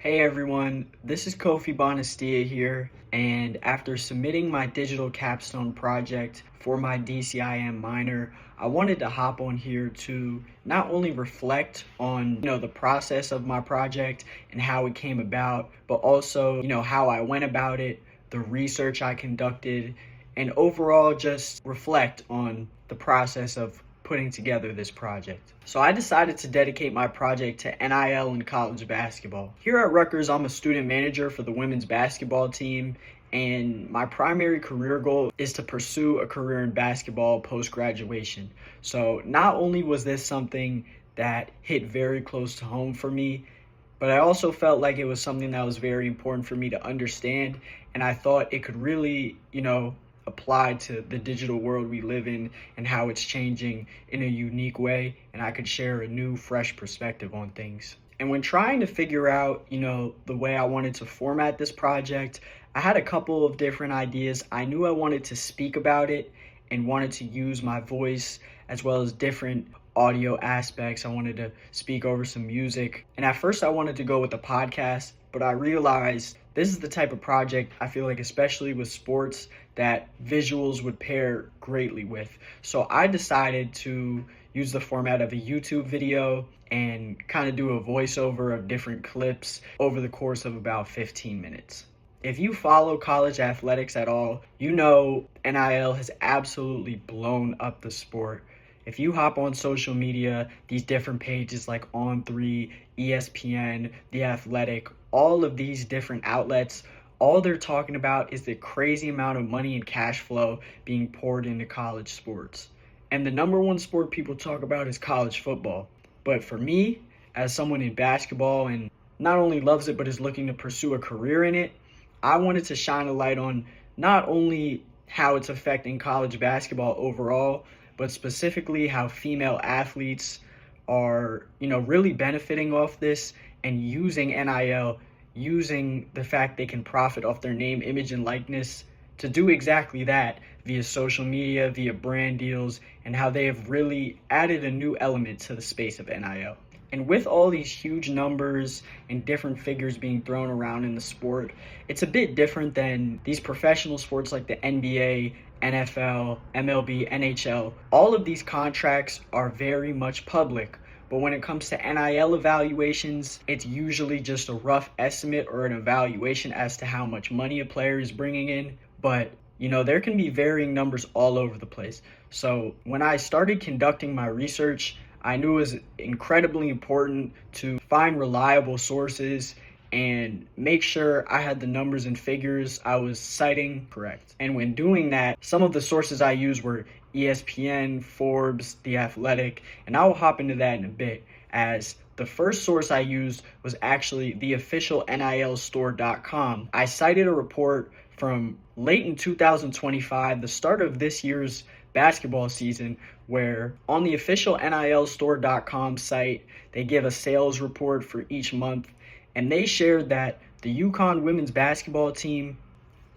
Hey everyone, this is Kofi Bonastia here, and after submitting my digital capstone project for my DCIM minor, I wanted to hop on here to not only reflect on, the process of my project and how it came about, but also, how I went about it, the research I conducted, and overall just reflect on the process of putting together this project. So I decided to dedicate my project to NIL in college basketball. Here at Rutgers, I'm a student manager for the women's basketball team, and my primary career goal is to pursue a career in basketball post-graduation. So not only was this something that hit very close to home for me, but I also felt like it was something that was very important for me to understand, and I thought it could really, apply to the digital world we live in and how it's changing in a unique way, and I could share a new, fresh perspective on things. And when trying to figure out, the way I wanted to format this project, I had a couple of different ideas. I knew I wanted to speak about it and wanted to use my voice as well as different audio aspects. I wanted to speak over some music. And at first I wanted to go with a podcast, but I realized this is the type of project I feel like, especially with sports, that visuals would pair greatly with. So I decided to use the format of a YouTube video and kind of do a voiceover of different clips over the course of about 15 minutes. If you follow college athletics at all, you know NIL has absolutely blown up the sport. If you hop on social media, these different pages like On3, ESPN, The Athletic, all of these different outlets, all they're talking about is the crazy amount of money and cash flow being poured into college sports. And the number one sport people talk about is college football. But for me, as someone in basketball and not only loves it, but is looking to pursue a career in it, I wanted to shine a light on not only how it's affecting college basketball overall, but specifically how female athletes are, really benefiting off this and using NIL, using the fact they can profit off their name, image, and likeness to do exactly that via social media, via brand deals, and how they have really added a new element to the space of NIL. And with all these huge numbers and different figures being thrown around in the sport, it's a bit different than these professional sports like the NBA, NFL, MLB, NHL. All of these contracts are very much public. But when it comes to NIL evaluations, it's usually just a rough estimate or an evaluation as to how much money a player is bringing in. But, there can be varying numbers all over the place. So when I started conducting my research, I knew it was incredibly important to find reliable sources and make sure I had the numbers and figures I was citing correct. And when doing that, some of the sources I used were ESPN, Forbes, The Athletic, and I will hop into that in a bit, as the first source I used was actually the official NILstore.com. I cited a report from late in 2025, the start of this year's basketball season, where on the official NILstore.com site, they give a sales report for each month, and they shared that the UConn women's basketball team,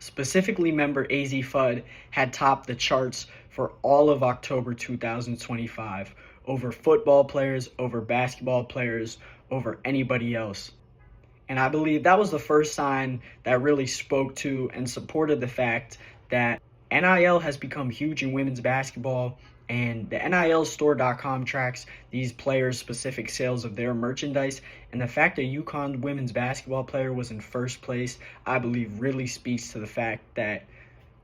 specifically member AZ Fudd, had topped the charts for all of October 2025 over football players, over basketball players, over anybody else. And I believe that was the first sign that really spoke to and supported the fact that NIL has become huge in women's basketball, and the NILstore.com tracks these players' specific sales of their merchandise. And the fact that UConn women's basketball player was in first place, I believe, really speaks to the fact that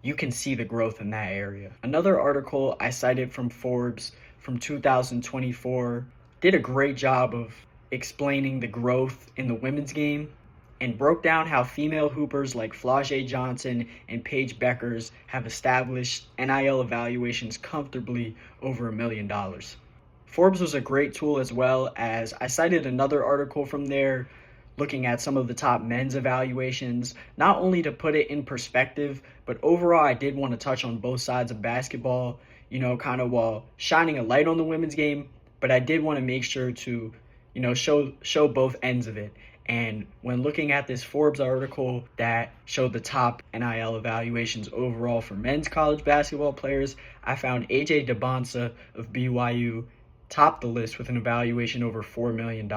you can see the growth in that area. Another article I cited from Forbes from 2024 did a great job of explaining the growth in the women's game and broke down how female hoopers like Flau'jae Johnson and Paige Beckers have established NIL evaluations comfortably over $1 million. Forbes was a great tool, as well as I cited another article from there looking at some of the top men's evaluations, not only to put it in perspective, but overall I did want to touch on both sides of basketball, kind of while shining a light on the women's game, but I did want to make sure to, show both ends of it. And when looking at this Forbes article that showed the top NIL evaluations overall for men's college basketball players, I found AJ Debonsa of BYU topped the list with an evaluation over $4 million.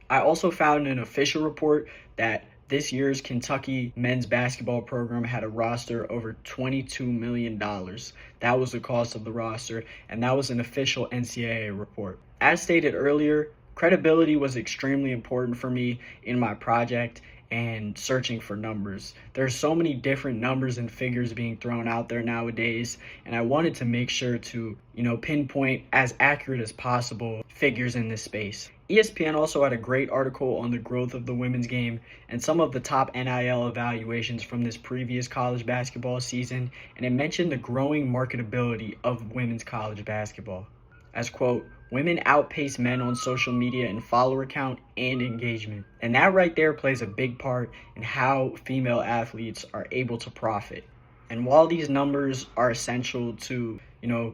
I also found an official report that this year's Kentucky men's basketball program had a roster over $22 million. That was the cost of the roster, and that was an official NCAA report. As stated earlier, credibility was extremely important for me in my project and searching for numbers. There's so many different numbers and figures being thrown out there nowadays, and I wanted to make sure to, pinpoint as accurate as possible figures in this space. ESPN also had a great article on the growth of the women's game and some of the top NIL evaluations from this previous college basketball season, and it mentioned the growing marketability of women's college basketball. As quote, women outpace men on social media in follower count and engagement. And that right there plays a big part in how female athletes are able to profit. And while these numbers are essential to,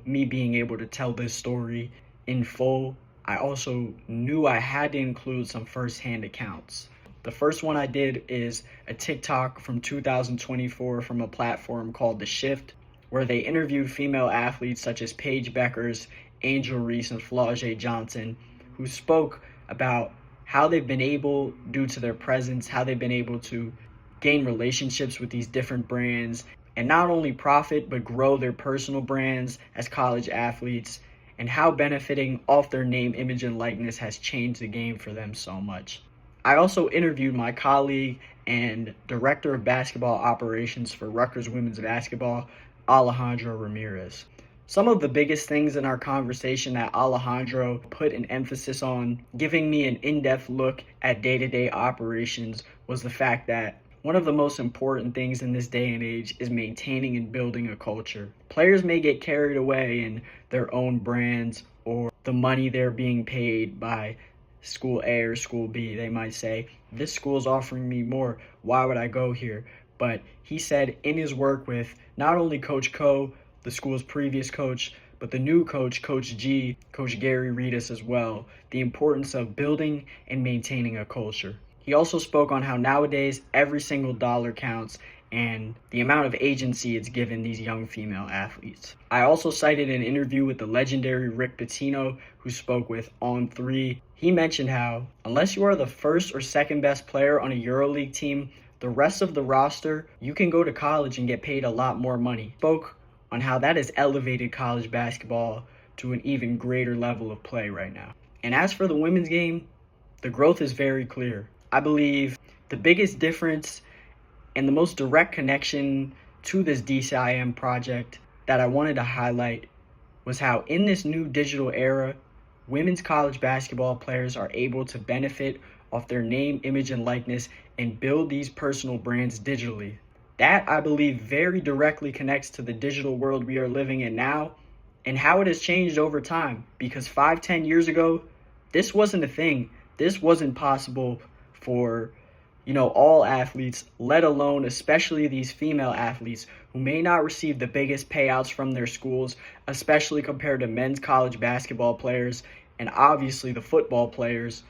me being able to tell this story in full, I also knew I had to include some firsthand accounts. The first one I did is a TikTok from 2024 from a platform called The Shift, where they interviewed female athletes such as Paige Beckers, Angel Reese, and Flau'jae Johnson, who spoke about how they've been able, due to their presence, how they've been able to gain relationships with these different brands and not only profit but grow their personal brands as college athletes, and how benefiting off their name, image, and likeness has changed the game for them so much. I also interviewed my colleague and director of basketball operations for Rutgers women's basketball, Alejandro Ramirez. Some of the biggest things in our conversation that Alejandro put an emphasis on, giving me an in-depth look at day-to-day operations, was the fact that one of the most important things in this day and age is maintaining and building a culture. Players may get carried away in their own brands or the money they're being paid by school A or school B. They might say, this school's offering me more, why would I go here? But he said in his work with not only Coach Ko, the school's previous coach, but the new coach, Coach G, Coach Gary Reedus as well, the importance of building and maintaining a culture. He also spoke on how nowadays every single dollar counts and the amount of agency it's given these young female athletes. I also cited an interview with the legendary Rick Pitino, who spoke with On3. He mentioned how, unless you are the first or second best player on a EuroLeague team, the rest of the roster, you can go to college and get paid a lot more money. He spoke on how that has elevated college basketball to an even greater level of play right now. And as for the women's game, the growth is very clear. I believe the biggest difference and the most direct connection to this DCIM project that I wanted to highlight was how in this new digital era, women's college basketball players are able to benefit off their name, image, and likeness and build these personal brands digitally. That, I believe, very directly connects to the digital world we are living in now and how it has changed over time. Because 5-10 years ago, this wasn't a thing. This wasn't possible for, all athletes, let alone especially these female athletes who may not receive the biggest payouts from their schools, especially compared to men's college basketball players and obviously the football players.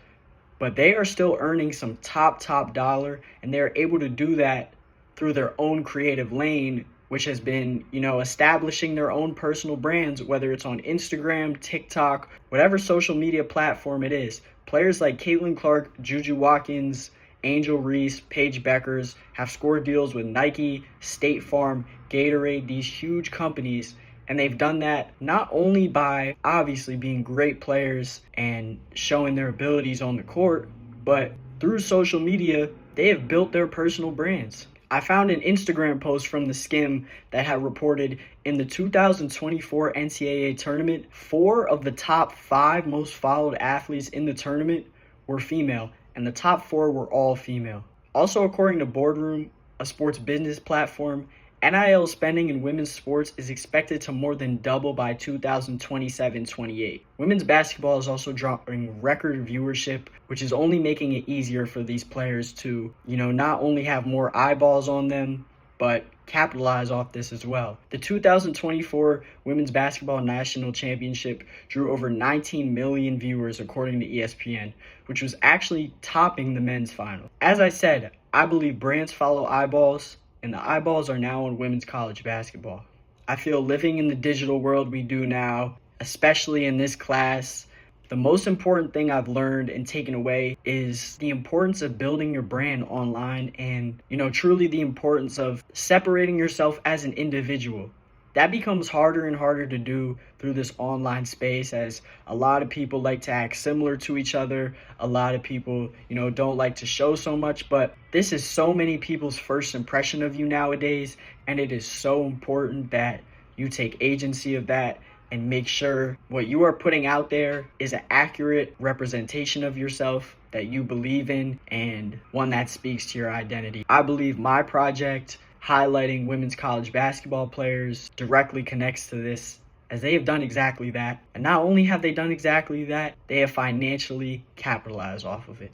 But they are still earning some top dollar, and they're able to do that through their own creative lane, which has been, establishing their own personal brands, whether it's on Instagram, TikTok, whatever social media platform it is. Players like Caitlin Clark, Juju Watkins, Angel Reese, Paige Beckers have scored deals with Nike, State Farm, Gatorade, these huge companies. And they've done that not only by obviously being great players and showing their abilities on the court, but through social media, they have built their personal brands. I found an Instagram post from the Skim that had reported in the 2024 NCAA tournament, 4 of the top 5 most followed athletes in the tournament were female, and the top 4 were all female. Also, according to Boardroom, a sports business platform, NIL spending in women's sports is expected to more than double by 2027-28. Women's basketball is also drawing record viewership, which is only making it easier for these players to, not only have more eyeballs on them, but capitalize off this as well. The 2024 Women's Basketball National Championship drew over 19 million viewers according to ESPN, which was actually topping the men's final. As I said, I believe brands follow eyeballs, and the eyeballs are now on women's college basketball. I feel living in the digital world we do now, especially in this class, the most important thing I've learned and taken away is the importance of building your brand online and, truly the importance of separating yourself as an individual. That becomes harder and harder to do through this online space, as a lot of people like to act similar to each other. A lot of people, don't like to show so much, but this is so many people's first impression of you nowadays, and it is so important that you take agency of that and make sure what you are putting out there is an accurate representation of yourself that you believe in and one that speaks to your identity. I believe my project highlighting women's college basketball players directly connects to this, as they have done exactly that. And not only have they done exactly that, they have financially capitalized off of it.